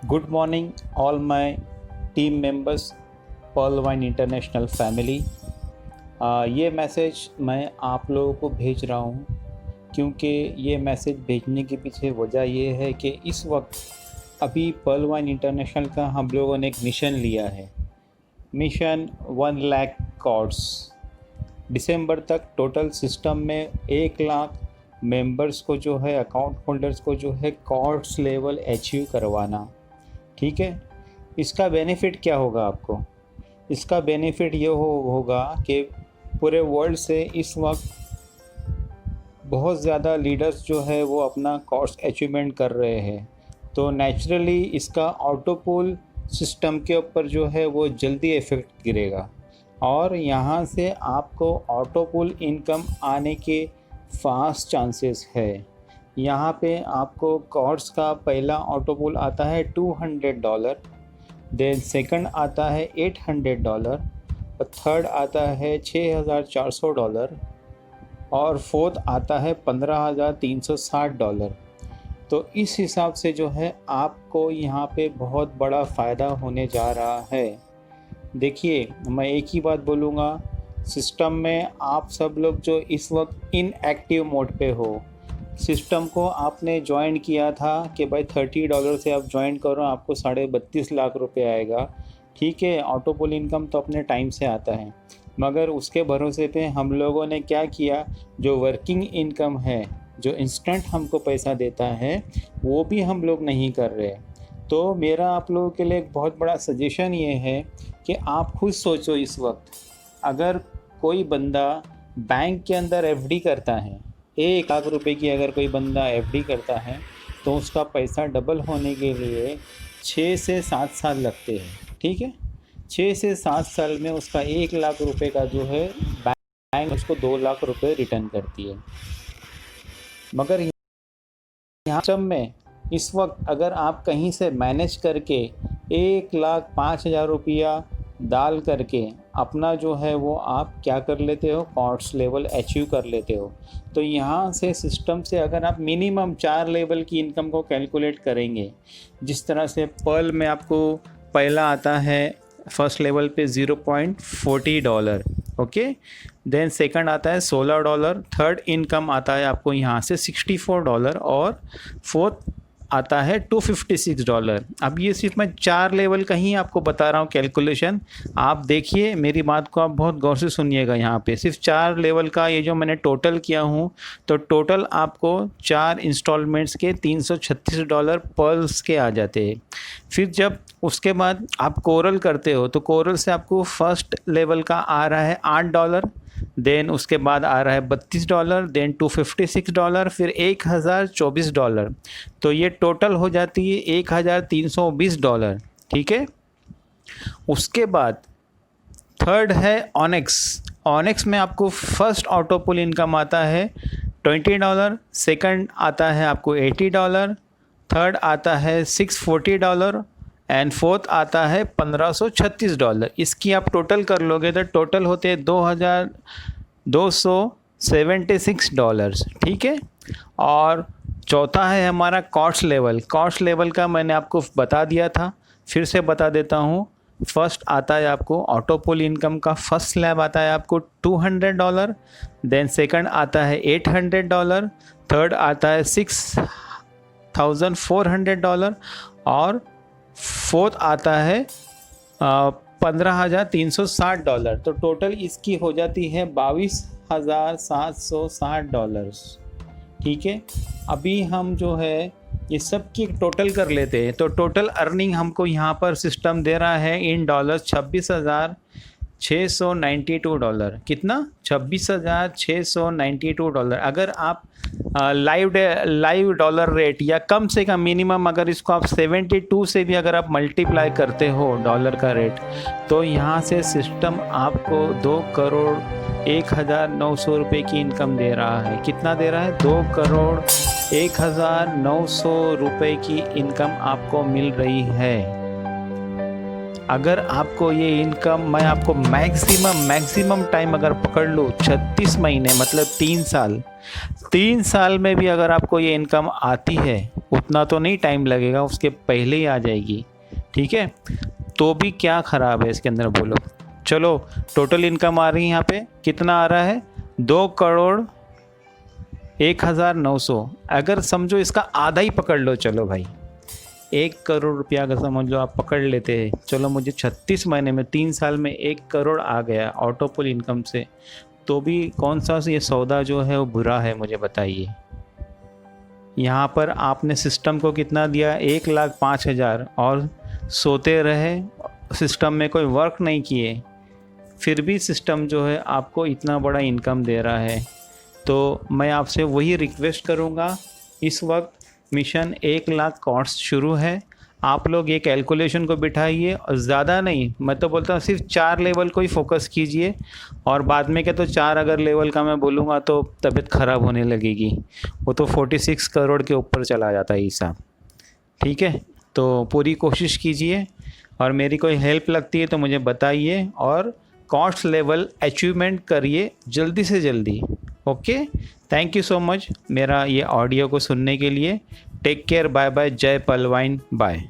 Good morning all my team members, Pearl Wine International family. ये message मैं आप लोगों को भेज रहा हूँ क्योंकि ये मैसेज भेजने के पीछे वजह ये है कि इस वक्त अभी पर्ल वाइन इंटरनेशनल का हम लोगों ने एक मिशन लिया है। Mission 1 lakh chords. दिसंबर तक टोटल सिस्टम में 1 लाख मेंबर्स को जो है, अकाउंट होल्डर्स को जो है कॉर्ड्स लेवल अचीव करवाना। ठीक है, इसका बेनिफिट क्या होगा आपको? इसका बेनिफिट ये होगा कि पूरे वर्ल्ड से इस वक्त बहुत ज़्यादा लीडर्स जो है वो अपना कॉर्ड्स अचीवमेंट कर रहे हैं, तो नेचुरली इसका ऑटोपोल सिस्टम के ऊपर जो है वो जल्दी इफ़ेक्ट गिरेगा और यहाँ से आपको ऑटोपोल इनकम आने के फास्ट चांसेस है। यहाँ पे आपको कॉर्ड्स का पहला ऑटोपोल आता है $200, देन सेकंड आता है $800 और थर्ड आता है $6,400 और फोर्थ आता है $15,360। तो इस हिसाब से जो है आपको यहाँ पे बहुत बड़ा फ़ायदा होने जा रहा है। देखिए, मैं एक ही बात बोलूँगा, सिस्टम में आप सब लोग जो इस वक्त इनएक्टिव मोड पे हो, सिस्टम को आपने ज्वाइन किया था कि भाई $30 से आप ज्वाइन करो, आपको 32.5 लाख रुपए आएगा। ठीक है, ऑटोपोल इनकम तो अपने टाइम से आता है, मगर उसके भरोसे पे हम लोगों ने क्या किया, जो वर्किंग इनकम है, जो इंस्टेंट हमको पैसा देता है, वो भी हम लोग नहीं कर रहे। तो मेरा आप लोगों के लिए एक बहुत बड़ा सजेशन ये है कि आप खुद सोचो, इस वक्त अगर कोई बंदा बैंक के अंदर एफडी करता है, 1 लाख रुपए की अगर कोई बंदा एफडी करता है तो उसका पैसा डबल होने के लिए 6 से 7 साल लगते हैं। ठीक है, 6 से 7 साल में उसका 1 लाख रुपए का जो है बैंक उसको 2 लाख रुपए रिटर्न करती है। मगर यहाँ सिस्टम में इस वक्त अगर आप कहीं से मैनेज करके 1,05,000 रुपया डाल करके अपना जो है वो आप क्या कर लेते हो, कॉर्ड्स लेवल अचीव कर लेते हो, तो यहाँ से सिस्टम से अगर आप मिनिमम 4 लेवल की इनकम को कैलकुलेट करेंगे, जिस तरह से पर्ल में आपको पहला आता है फर्स्ट लेवल पे $0.40, ओके, देन सेकंड आता है $16, थर्ड इनकम आता है आपको यहाँ से $64 और फोर्थ आता है $256। अब ये सिर्फ मैं 4 लेवल का ही आपको बता रहा हूँ कैलकुलेशन। आप देखिए, मेरी बात को आप बहुत गौर से सुनिएगा। यहाँ पे सिर्फ 4 लेवल का ये जो मैंने टोटल किया हूँ, तो टोटल आपको 4 इंस्टॉलमेंट्स के $336 पर्ल्स के आ जाते हैं। फिर जब उसके बाद आप कोरल करते हो तो कोरल से आपको फर्स्ट लेवल का आ रहा है $8, देन उसके बाद आ रहा है $32, देन $256, फिर $1,024। तो ये टोटल हो जाती है $1,320। ठीक है, उसके बाद थर्ड है ऑनेक्स। ऑनेक्स में आपको फर्स्ट ऑटोपोल इनकम आता है $20, सेकंड आता है आपको $80, थर्ड आता है $640 एंड फोर्थ आता है $1,536। इसकी आप टोटल कर लोगे तो टोटल होते हैं $2,276। ठीक है, और चौथा है हमारा कॉस्ट लेवल। कॉस्ट लेवल का मैंने आपको बता दिया था, फिर से बता देता हूँ। फर्स्ट आता है आपको ऑटोपोल इनकम का फर्स्ट स्लैब आता है आपको $200, देन सेकंड आता है $800, थर्ड आता है $6,400 और फोर्थ आता है $15,360। तो टोटल इसकी हो जाती है $22,760। ठीक है, अभी हम जो है ये सब की टोटल कर लेते हैं, तो टोटल अर्निंग हमको यहाँ पर सिस्टम दे रहा है इन डॉलर $26,692। कितना? $26,692। अगर आप लाइव डॉलर रेट या कम से कम मिनिमम अगर इसको आप 72 से भी अगर आप मल्टीप्लाई करते हो डॉलर का रेट, तो यहाँ से सिस्टम आपको 2,01,900 रुपये की इनकम दे रहा है। कितना दे रहा है? 2,01,900 रुपये की इनकम आपको मिल रही है। अगर आपको ये इनकम, मैं आपको मैक्सिमम टाइम अगर पकड़ लूँ 36 महीने मतलब 3 साल में भी अगर आपको ये इनकम आती है, उतना तो नहीं टाइम लगेगा, उसके पहले ही आ जाएगी, ठीक है। तो भी क्या ख़राब है इसके अंदर बोलो। चलो टोटल इनकम आ रही है यहाँ पे, कितना आ रहा है 2,01,900। अगर समझो इसका आधा ही पकड़ लो, चलो भाई 1 करोड़ रुपया अगर समझ लो आप पकड़ लेते हैं, चलो मुझे 36 महीने में 3 साल में 1 करोड़ आ गया ऑटोपुल इनकम से, तो भी कौन सा ये सौदा जो है वो बुरा है, मुझे बताइए। यहाँ पर आपने सिस्टम को कितना दिया, 1,05,000 और सोते रहे, सिस्टम में कोई वर्क नहीं किए, फिर भी सिस्टम जो है आपको इतना बड़ा इनकम दे रहा है। तो मैं आपसे वही रिक्वेस्ट करूँगा, इस वक्त मिशन 1 लाख कॉस्ट शुरू है, आप लोग ये कैलकुलेशन को बिठाइए और ज़्यादा नहीं, मैं तो बोलता हूँ सिर्फ 4 लेवल को ही फोकस कीजिए, और बाद में क्या तो 4 अगर लेवल का मैं बोलूँगा तो तबीयत ख़राब होने लगेगी, वो तो 46 करोड़ के ऊपर चला जाता है हिसाब, ठीक है। तो पूरी कोशिश कीजिए, और मेरी कोई हेल्प लगती है तो मुझे बताइए, और कॉस्ट लेवल अचीवमेंट करिए जल्दी से जल्दी। Okay, thank you so much मेरा ये ऑडियो को सुनने के लिए। टेक केयर, बाय बाय, जय पलवाइन, बाय।